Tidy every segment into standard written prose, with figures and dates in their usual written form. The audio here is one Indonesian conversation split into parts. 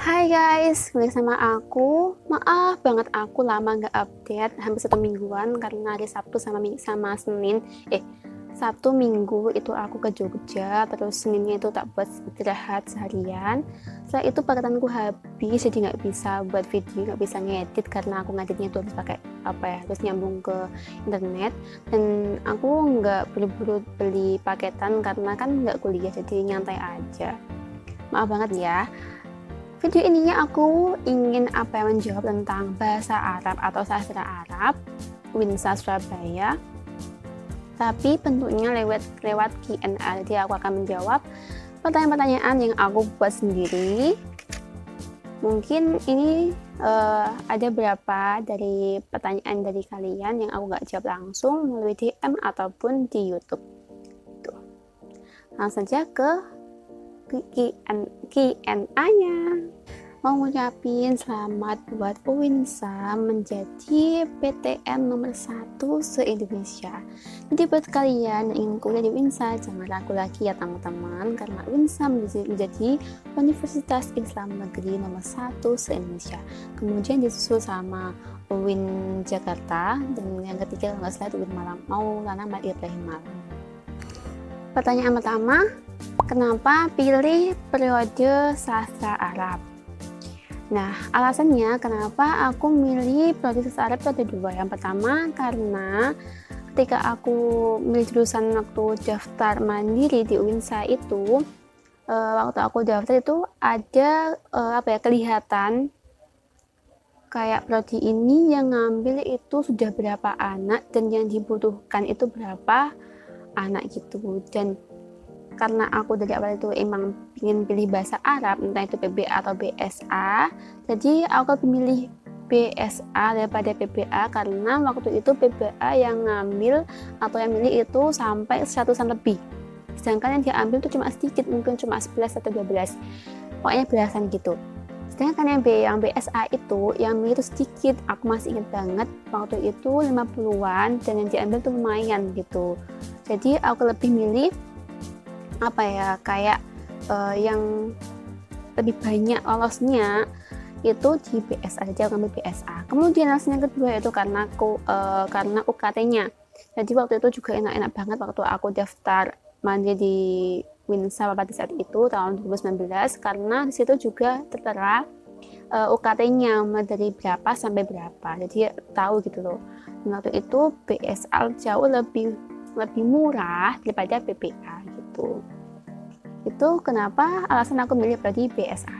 Hai guys, balik sama aku. Maaf banget aku lama nggak update, hampir 1 mingguan karena hari Sabtu sama Senin. Sabtu Minggu itu aku ke Jogja, terus Seninnya itu tak buat istirahat seharian. Setelah itu paketanku habis, jadi nggak bisa buat video, nggak bisa ngedit karena aku ngeditnya itu harus pakai harus nyambung ke internet. Dan aku nggak buru-buru beli paketan karena kan nggak kuliah, jadi nyantai aja. Maaf banget ya. Video ininya aku ingin menjawab tentang bahasa Arab atau sastra Arab, Winsa Surabaya. Tapi bentuknya lewat Q&A. Jadi aku akan menjawab pertanyaan-pertanyaan yang aku buat sendiri. Mungkin ini ada beberapa dari pertanyaan dari kalian yang aku gak jawab langsung melalui DM ataupun di YouTube. Tuh. Langsung saja ke Q&A-nya. Mau ngucapin selamat buat Uwinsa menjadi PTN nomor 1 se-Indonesia. Jadi buat kalian yang ingin kuliah di Uwinsa, jangan ragu lagi ya teman-teman, karena Uwinsa menjadi Universitas Islam Negeri nomor 1 se-Indonesia. Kemudian disusul sama UIN Jakarta, dan yang ketiga kalau nggak salah UIN Maulana Ibrahim Malang. Pertanyaan pertama, kenapa pilih periode sastra Arab? Nah, alasannya kenapa aku milih periode sastra Arab itu ada dua. Yang pertama, karena ketika aku milih jurusan waktu daftar mandiri di Uwinsa itu, waktu aku daftar itu ada kelihatan kayak prodi ini yang ngambil itu sudah berapa anak dan yang dibutuhkan itu berapa anak gitu. Dan karena aku dari awal itu emang ingin pilih bahasa Arab, entah itu PBA atau BSA, jadi aku lebih milih BSA daripada PBA karena waktu itu PBA yang ngambil atau yang milih itu sampai 100-an lebih, sedangkan yang diambil itu cuma sedikit, mungkin cuma 11 atau 12, pokoknya belasan gitu. Sedangkan yang BSA itu yang milih itu sedikit, aku masih ingat banget waktu itu 50-an, dan yang diambil tuh lumayan gitu. Jadi aku lebih milih yang lebih banyak lolosnya itu di BSA, jadi aku ambil BSA. Kemudian alasan yang kedua itu karena UKT-nya. Jadi waktu itu juga enak-enak banget waktu aku daftar mandiri di Winsa pada saat itu tahun 2019, karena di situ juga tertera UKT-nya dari berapa sampai berapa, jadi tahu gitu loh. Dan waktu itu BSA jauh lebih murah daripada PPA gitu. Itu kenapa alasan aku milih prodi BSA.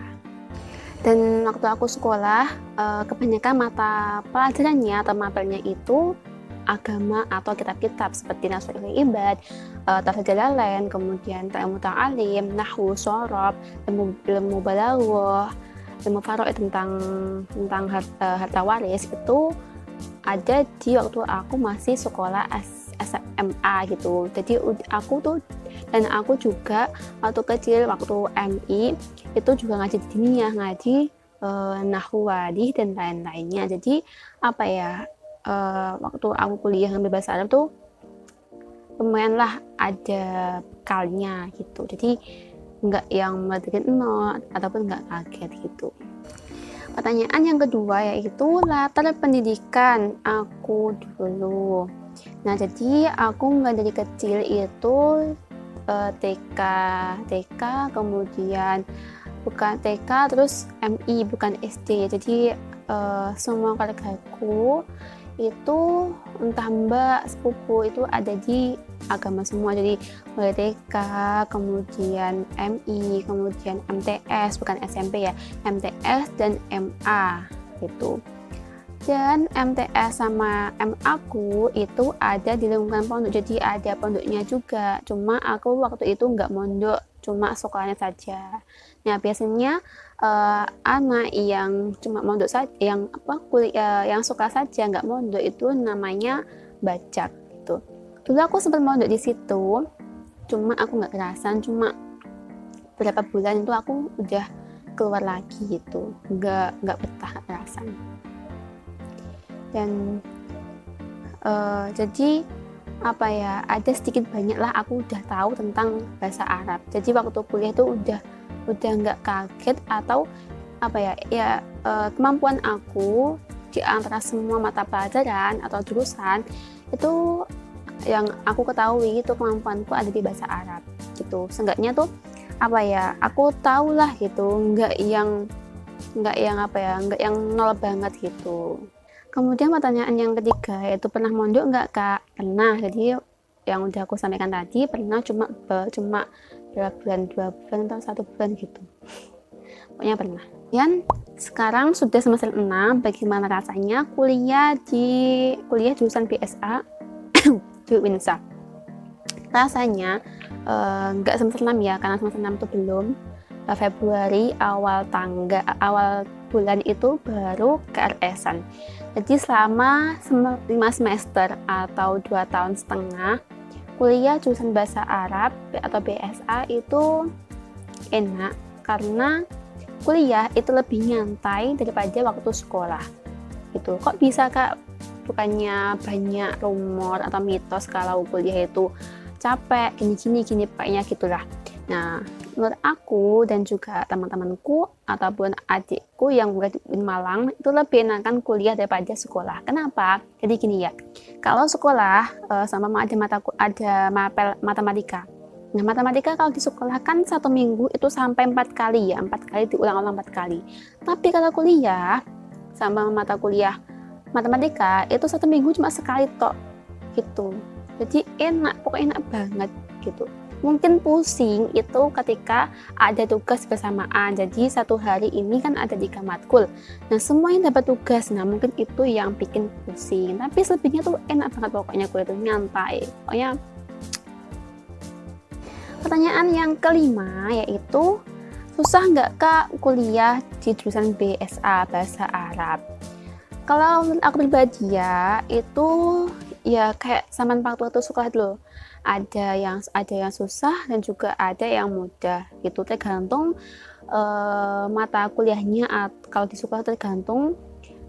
Dan waktu aku sekolah, kebanyakan mata pelajarannya atau mapelnya itu agama atau kitab-kitab seperti Nasul Ibad, Tafsir Jalalain, kemudian Ta'amul Ta'alim, Nahwu, Shorob, ilmu Balaghah, ilmu Faraid tentang harta waris itu ada di waktu aku masih sekolah SMA gitu. Jadi aku juga waktu kecil, waktu MI itu juga ngaji diniyah, ngaji nahwu wadih dan lain-lainnya. Jadi waktu aku kuliah ngambil bahasa Arab tuh lumayan lah ada bekalnya gitu. Jadi nggak yang dari nol ataupun nggak kaget gitu. Pertanyaan yang kedua yaitu latar pendidikan aku dulu. Nah, jadi aku nggak dari kecil itu TK, kemudian bukan TK, terus MI, bukan SD. Jadi semua keluargaku itu entah mbak, sepupu itu ada di agama semua. Jadi mulai TK, kemudian MI, kemudian MTS, bukan SMP ya, MTS dan MA gitu. Dan MTS sama MA aku itu ada di lingkungan pondok, jadi ada pondoknya juga. Cuma aku waktu itu nggak mondok, cuma sekolahnya saja. Nah, biasanya anak yang cuma mondok saja, yang suka saja nggak mondok itu namanya bacak gitu. Dulu aku sempat mondok di situ, cuma aku nggak kerasan, cuma beberapa bulan itu aku udah keluar lagi gitu, nggak betah, nggak kerasan. Dan jadi ada sedikit banyak lah aku udah tahu tentang bahasa Arab. Jadi waktu kuliah tuh udah nggak kaget atau apa ya, kemampuan aku di antara semua mata pelajaran atau jurusan itu yang aku ketahui itu kemampuanku ada di bahasa Arab gitu. Seenggaknya tuh apa ya, aku tahu lah gitu, nggak yang nol banget gitu. Kemudian pertanyaan yang ketiga yaitu pernah mondok nggak Kak? Pernah. Jadi yang udah aku sampaikan tadi pernah cuma berapa bulan, 2 bulan atau 1 bulan gitu. Pokoknya pernah. Dan sekarang sudah semester 6, bagaimana rasanya kuliah jurusan BSA di Winsa? Rasanya nggak semester 6 ya, karena semester 6 itu belum. Februari awal bulan itu baru KRS-an. Jadi selama 5 semester atau 2 tahun setengah kuliah jurusan bahasa Arab atau BSA itu enak karena kuliah itu lebih nyantai daripada waktu sekolah gitu. Kok bisa Kak? Bukannya banyak rumor atau mitos kalau kuliah itu capek gini kayaknya gitulah. Nah, menurut aku dan juga teman-temanku ataupun adikku yang berada di Malang itu lebih enakan kuliah daripada sekolah. Kenapa? Jadi gini ya, kalau sekolah sama ada matematika. Nah, matematika kalau di sekolah kan 1 minggu itu sampai 4 kali ya, 4 kali diulang-ulang 4 kali. Tapi kalau kuliah sama mata kuliah matematika itu 1 minggu cuma sekali tok gitu. Jadi pokoknya enak banget gitu. Mungkin pusing itu ketika ada tugas bersamaan. Jadi 1 hari ini kan ada 3 matkul. Nah, semuanya dapat tugas. Nah, mungkin itu yang bikin pusing. Tapi selebihnya tuh enak banget pokoknya, kuliah itu nyantai. Pokoknya. Pertanyaan yang kelima yaitu susah nggak Kak kuliah di jurusan BSA Bahasa Arab? Kalau menurut aku pribadi ya itu ya kayak zaman waktu sekolah dulu. Ada yang susah dan juga ada yang mudah gitu, tergantung mata kuliahnya. Kalau di sekolah tergantung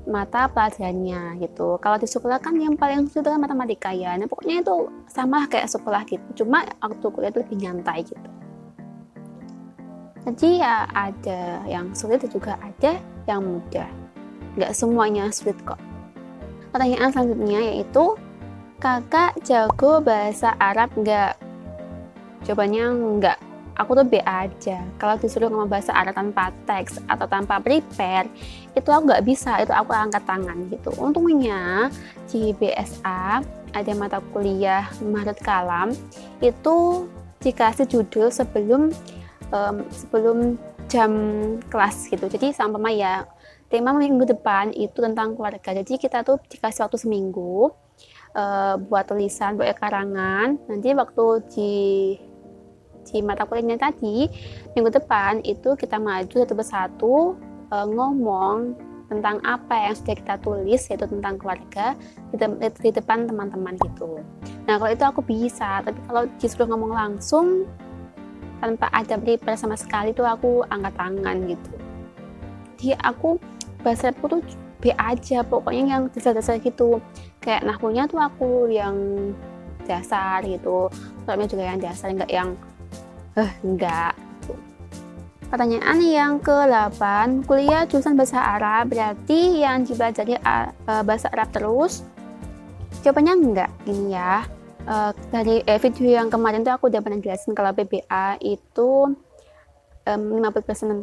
mata pelajarannya gitu. Kalau di sekolah kan yang paling sulit kan matematika ya. Nah, pokoknya itu sama kayak sekolah gitu, cuma waktu kuliah itu lebih nyantai gitu. Jadi ya ada yang sulit dan juga ada yang mudah, nggak semuanya sulit kok. Pertanyaan selanjutnya yaitu Kakak jago bahasa Arab nggak? Jawabannya nggak. Aku tuh B aja. Kalau disuruh ngomong bahasa Arab tanpa teks atau tanpa prepare, itu aku nggak bisa. Itu aku angkat tangan gitu. Untungnya di BSA ada mata kuliah Mahrad Kalam itu dikasih judul sebelum jam kelas gitu. Jadi sama ya tema minggu depan itu tentang keluarga. Jadi kita tuh dikasih waktu seminggu buat tulisan, buat karangan. Nanti waktu di mata kuliahnya tadi minggu depan itu kita maju satu persatu ngomong tentang apa yang sudah kita tulis, yaitu tentang keluarga di depan teman-teman gitu. Nah, kalau itu aku bisa, tapi kalau disuruh ngomong langsung tanpa ada prepare sama sekali tuh aku angkat tangan gitu. Jadi aku bahasa Arabku tuh B aja, pokoknya yang dasar-dasar gitu. Kayak nahwunya tuh aku yang dasar gitu, soalnya juga yang dasar, enggak yang enggak gitu. Pertanyaan yang ke-8, kuliah jurusan bahasa Arab berarti yang dipelajari bahasa Arab terus? Jawabannya enggak, gini ya. Dari video yang kemarin tuh aku udah pernah jelasin kalau PBA itu 50%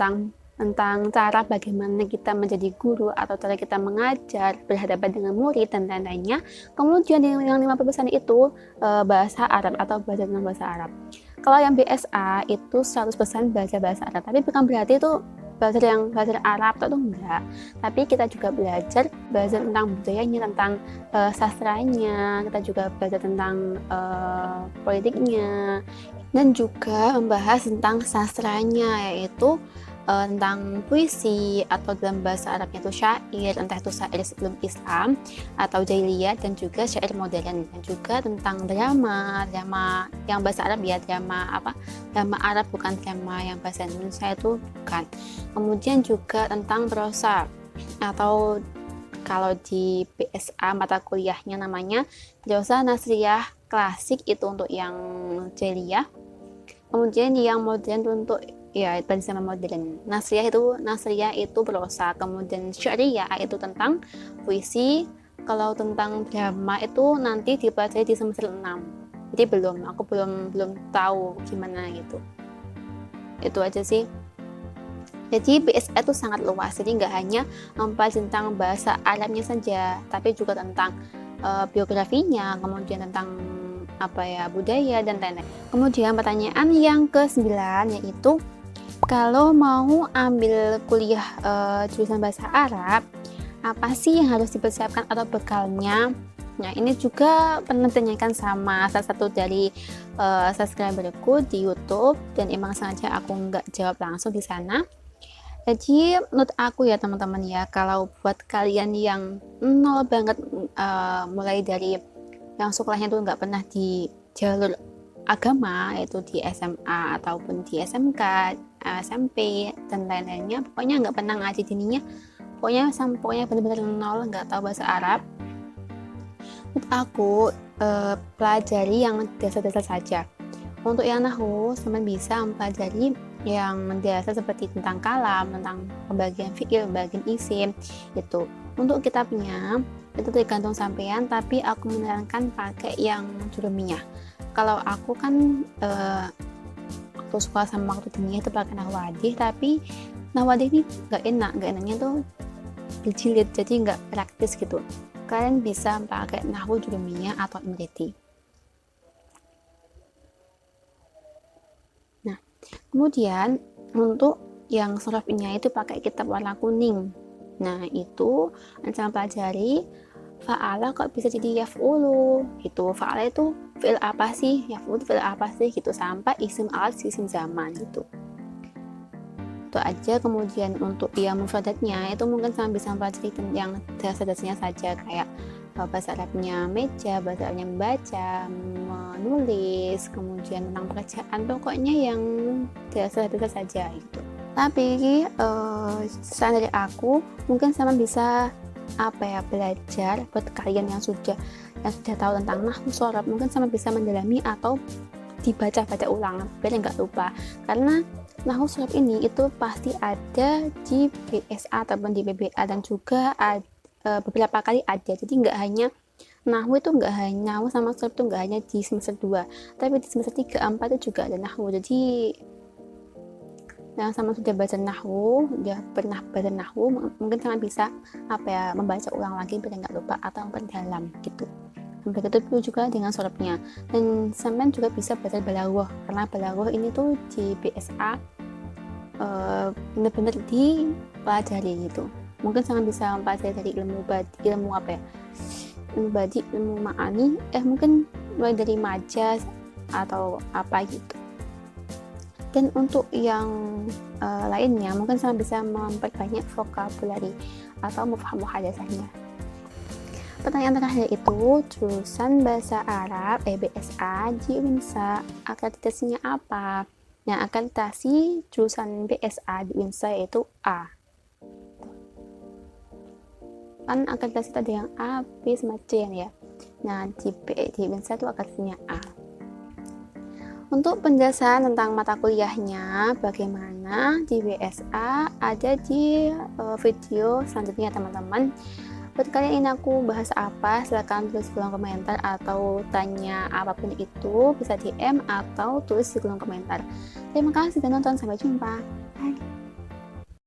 tentang cara bagaimana kita menjadi guru atau cara kita mengajar, berhadapan dengan murid dan lain-lainnya. Kemudian yang 50% itu bahasa Arab atau belajar tentang bahasa Arab. Kalau yang BSA itu 100% belajar bahasa Arab, tapi bukan berarti itu belajar Arab atau enggak. Tapi kita juga belajar tentang budayanya, tentang sastranya, kita juga belajar tentang politiknya, dan juga membahas tentang sastranya, yaitu tentang puisi atau dalam bahasa Arabnya itu syair, entah itu syair sebelum Islam atau jahiliyah, dan juga syair modern, dan juga tentang drama yang bahasa Arab ya, drama Arab, bukan drama yang bahasa Indonesia itu bukan. Kemudian juga tentang prosa, atau kalau di BSA mata kuliahnya namanya prosa nasriyah klasik, itu untuk yang jahiliyah. Kemudian yang modern untuk ya pada zaman modern. Nasriyah itu prosa, kemudian Syariah itu tentang puisi. Kalau tentang drama itu nanti dipelajari di semester 6. Jadi aku belum tahu gimana gitu. Itu aja sih. Jadi BSA itu sangat luas, jadi nggak hanya mempelajari tentang bahasa Arabnya saja, tapi juga tentang biografinya, kemudian tentang budaya dan lain-lain. Kemudian pertanyaan yang ke-9 yaitu kalau mau ambil kuliah jurusan bahasa Arab, apa sih yang harus dipersiapkan atau bekalnya? Nah, ini juga pernah ditanyakan sama salah satu dari subscriberku di YouTube, dan emang sengaja aku nggak jawab langsung di sana. Jadi menurut aku ya teman-teman ya, kalau buat kalian yang nol banget, mulai dari yang sekolahnya tuh nggak pernah di jalur agama, yaitu di SMA ataupun di SMK, SMP dan lain-lainnya, pokoknya nggak pernah ngaji dininya, pokoknya benar-benar nol, nggak tahu bahasa Arab. Menurut aku pelajari yang dasar-dasar saja. Untuk yang nahwu, teman bisa mempelajari yang dasar seperti tentang kalam, tentang pembagian fi'il, pembagian isim itu. Untuk kitabnya itu tergantung sampean, tapi aku menyarankan pakai yang jurumiyah. Kalau aku kan waktu sekolah sama waktu diniyah itu pakai Nahwadih, tapi Nahwadih ini nggak enaknya tuh berjilid, jadi nggak praktis gitu. Kalian bisa pakai Nahwu Jurumiyah atau Imriti. Nah, kemudian untuk yang sorofinya itu pakai kitab warna kuning. Nah, itu ancaman pelajari fa'ala kok bisa jadi yaf'ulu gitu. Fa'ala itu fi'il apa sih, yaf'ulu fi'il apa sih gitu, sampai isim alat isim zaman gitu. Itu aja. Kemudian untuk yang mufradatnya itu mungkin sama bisa mempelajari yang dasar-dasarnya saja, kayak bahasa Arabnya meja, bahasa Arabnya membaca, menulis, kemudian tentang pekerjaan, pokoknya yang dasar-dasar saja gitu. Tapi saran dari aku, mungkin sama bisa belajar buat kalian yang sudah tahu tentang nahwu shorof, mungkin sama bisa mendalami atau dibaca ulang biar nggak lupa, karena nahwu shorof ini itu pasti ada di BSA ataupun di BBA, dan juga beberapa kali ada. Jadi nggak hanya nahwu sama shorof itu nggak hanya di semester 2, tapi di semester 3, 4 itu juga ada nahwu. Jadi yang sama sudah baca nahwu, udah pernah baca nahwu, mungkin sama bisa membaca ulang lagi biar nggak lupa atau memperdalam gitu. Begitu juga dengan sorobnya, dan sampean juga bisa baca balaghah, karena balaghah ini tuh di BSA benar-benar dipelajari gitu. Mungkin sama bisa mempelajari dari ilmu badi, ilmu ma'ani, mungkin mulai dari majaz atau apa gitu. Dan untuk yang lainnya mungkin sama bisa memperbanyak vokabulari atau mufham muhadasahnya. Pertanyaan terakhir itu, jurusan bahasa Arab BSA di UINSA akreditasinya apa? Nah, akreditasi jurusan BSA di UINSA yaitu A. Kan akreditasi tadi yang A, B, sama C ya. Nah, di UINSA itu akreditasinya A. Untuk penjelasan tentang mata kuliahnya bagaimana di BSA ada di video selanjutnya teman-teman. Buat kalian ingin aku bahas apa, silahkan tulis di kolom komentar, atau tanya apapun itu bisa DM atau tulis di kolom komentar. Terima kasih sudah nonton, sampai jumpa. Bye.